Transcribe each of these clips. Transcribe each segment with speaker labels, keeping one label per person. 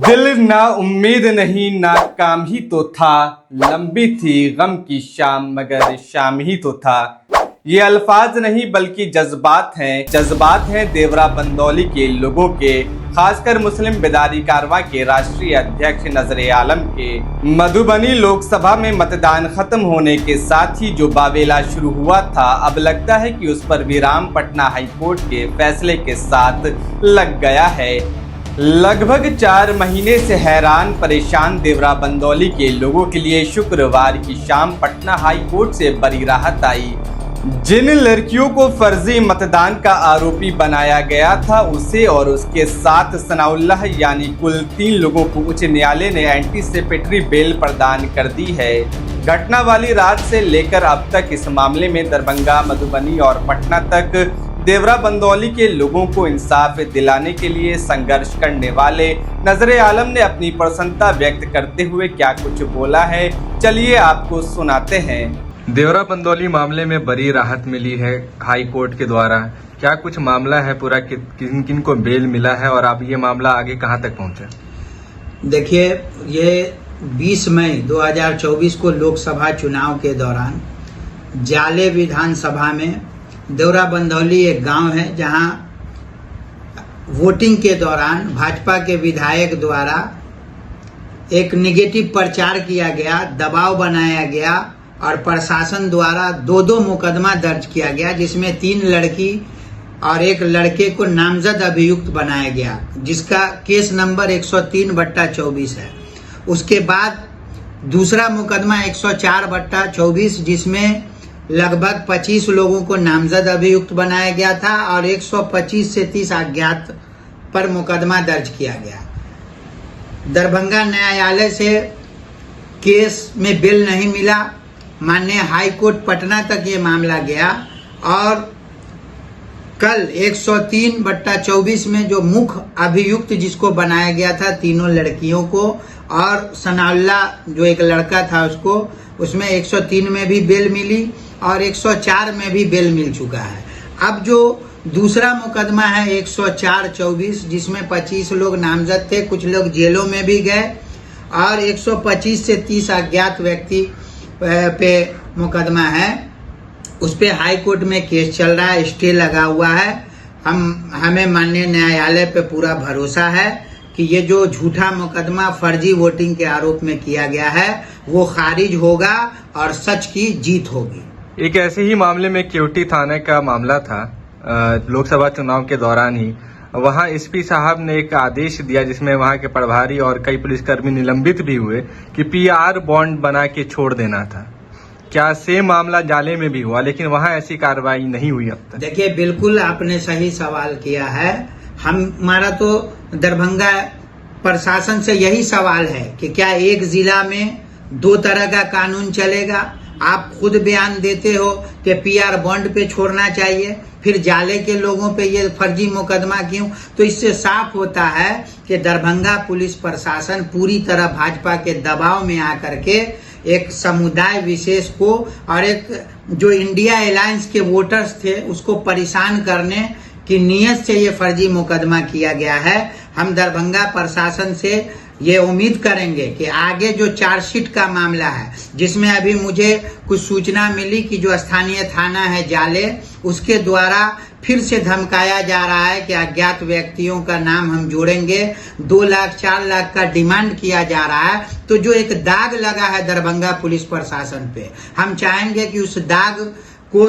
Speaker 1: दिल ना उम्मीद नहीं नाकाम ही तो था, लंबी थी गम की शाम मगर शाम ही तो था। ये अल्फाज नहीं बल्कि जज्बात हैं देवरा बंदौली के लोगों के, खासकर मुस्लिम बेदारी कारवां के राष्ट्रीय अध्यक्ष नजरे आलम के। मधुबनी लोकसभा में मतदान खत्म होने के साथ ही जो बावेला शुरू हुआ था, अब लगता है कि उस पर विराम पटना हाईकोर्ट के फैसले के साथ लग गया है। लगभग 4 महीने से हैरान परेशान देवरा बंदौली के लोगों के लिए शुक्रवार की शाम पटना हाई कोर्ट से बड़ी राहत आई। जिन लड़कियों को फर्जी मतदान का आरोपी बनाया गया था, उसे और उसके साथ सनाउल्लाह यानी कुल 3 लोगों को उच्च न्यायालय ने एंटीसिपेटरी बेल प्रदान कर दी है। घटना वाली रात से लेकर अब तक इस मामले में दरभंगा, मधुबनी और पटना तक देवरा बंदौली के लोगों को इंसाफ दिलाने के लिए संघर्ष करने वाले नजरे आलम ने अपनी प्रसन्नता व्यक्त करते हुए क्या कुछ बोला है, चलिए आपको सुनाते हैं। देवरा बंदौली मामले में बड़ी राहत मिली है हाई कोर्ट के द्वारा। क्या कुछ मामला है पूरा, किन किन को बेल मिला है और अब ये मामला आगे कहां तक पहुंचा?
Speaker 2: देखिए, ये 20 मई 2024 को लोकसभा चुनाव के दौरान जाले विधानसभा में देवरा बंदौली एक गांव है, जहां वोटिंग के दौरान भाजपा के विधायक द्वारा एक नेगेटिव प्रचार किया गया, दबाव बनाया गया और प्रशासन द्वारा 2 मुकदमा दर्ज किया गया, जिसमें 3 लड़की और 1 लड़के को नामजद अभियुक्त बनाया गया, जिसका केस नंबर 103/24 है। उसके बाद दूसरा मुकदमा 104/24, जिसमें लगभग 25 लोगों को नामजद अभियुक्त बनाया गया था और 125 से 30 अज्ञात पर मुकदमा दर्ज किया गया। दरभंगा न्यायालय से केस में बेल नहीं मिला, माननीय हाई कोर्ट पटना तक ये मामला गया और कल 103/24 में जो मुख्य अभियुक्त जिसको बनाया गया था, 3 लड़कियों को और सनाउल्लाह जो एक लड़का था उसको, उसमें 103 में भी बेल मिली और 104 में भी बेल मिल चुका है। अब जो दूसरा मुकदमा है 104/24, जिसमें 25 लोग नामजद थे, कुछ लोग जेलों में भी गए और 125 से 30 अज्ञात व्यक्ति पे मुकदमा है। उस पे हाई कोर्ट में केस चल रहा है, स्टे लगा हुआ है। हमें माननीय न्यायालय पे पूरा भरोसा है कि ये जो झूठा मुकदमा फर्जी वोटिंग के आरोप में किया गया है वो खारिज होगा और सच की जीत होगी।
Speaker 1: एक ऐसे ही मामले में केवटी थाने का मामला था, लोकसभा चुनाव के दौरान ही वहां एसपी साहब ने एक आदेश दिया जिसमें वहां के प्रभारी और कई पुलिसकर्मी निलंबित भी हुए कि पीआर बॉन्ड बना के छोड़ देना था। क्या सेम मामला जाले में भी हुआ, लेकिन वहां ऐसी कार्रवाई नहीं हुई अब तक?
Speaker 2: देखिए, बिल्कुल आपने सही सवाल किया है। हमारा तो दरभंगा प्रशासन से यही सवाल है कि क्या एक जिला में 2 तरह का कानून चलेगा? आप खुद बयान देते हो कि पीआर बॉन्ड पे छोड़ना चाहिए, फिर जाले के लोगों पे ये फर्जी मुकदमा क्यों? तो इससे साफ होता है कि दरभंगा पुलिस प्रशासन पूरी तरह भाजपा के दबाव में आकर के एक समुदाय विशेष को और एक जो इंडिया अलायंस के वोटर्स थे उसको परेशान करने की नीयत से ये फर्जी मुकदमा किया गया है। हम दरभंगा प्रशासन से ये उम्मीद करेंगे कि आगे जो चार्जशीट का मामला है, जिसमें अभी मुझे कुछ सूचना मिली कि जो स्थानीय थाना है जाले, उसके द्वारा फिर से धमकाया जा रहा है कि अज्ञात व्यक्तियों का नाम हम जोड़ेंगे, 2 लाख 4 लाख का डिमांड किया जा रहा है। तो जो एक दाग लगा है दरभंगा पुलिस प्रशासन पे, हम चाहेंगे कि उस दाग को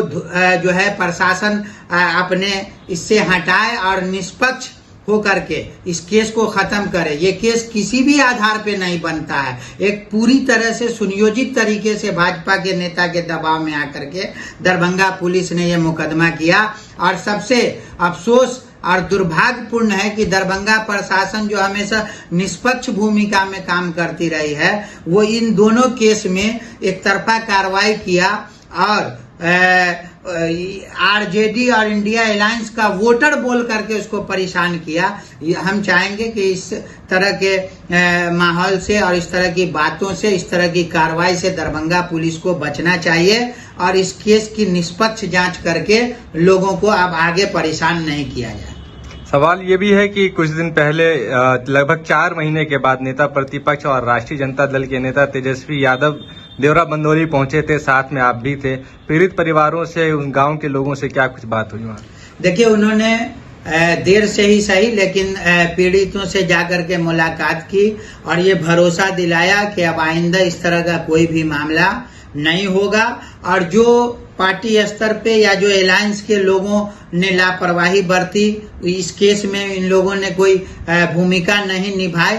Speaker 2: जो है प्रशासन अपने इससे हटाए और निष्पक्ष हो करके इस केस को खत्म करे। ये केस किसी भी आधार पे नहीं बनता है, एक पूरी तरह से सुनियोजित तरीके से भाजपा के नेता के दबाव में आकर के दरभंगा पुलिस ने ये मुकदमा किया। और सबसे अफसोस और दुर्भाग्यपूर्ण है कि दरभंगा प्रशासन जो हमेशा निष्पक्ष भूमिका में काम करती रही है, वो इन दोनों केस में एक तरफा कार्रवाई किया और आरजेडी और इंडिया अलायंस का वोटर बोल करके उसको परेशान किया। हम चाहेंगे कि इस तरह के माहौल से और इस तरह की बातों से, इस तरह की कार्रवाई से दरभंगा पुलिस को बचना चाहिए और इस केस की निष्पक्ष जांच करके लोगों को अब आगे परेशान नहीं किया जाए।
Speaker 1: सवाल ये भी है कि कुछ दिन पहले लगभग 4 महीने के बाद नेता प्रतिपक्ष और राष्ट्रीय जनता दल के नेता तेजस्वी यादव देवरा बंदोली पहुंचे थे, साथ में आप भी थे। पीड़ित परिवारों से, उन गांव के लोगों से क्या कुछ बात हुई वहाँ?
Speaker 2: देखिए, उन्होंने देर से ही सही लेकिन पीड़ितों से जाकर के मुलाकात की और ये भरोसा दिलाया कि अब आइंदा इस तरह का कोई भी मामला नहीं होगा। और जो पार्टी स्तर पे या जो अलायंस के लोगों ने लापरवाही बरती, इस केस में इन लोगों ने कोई भूमिका नहीं निभाई।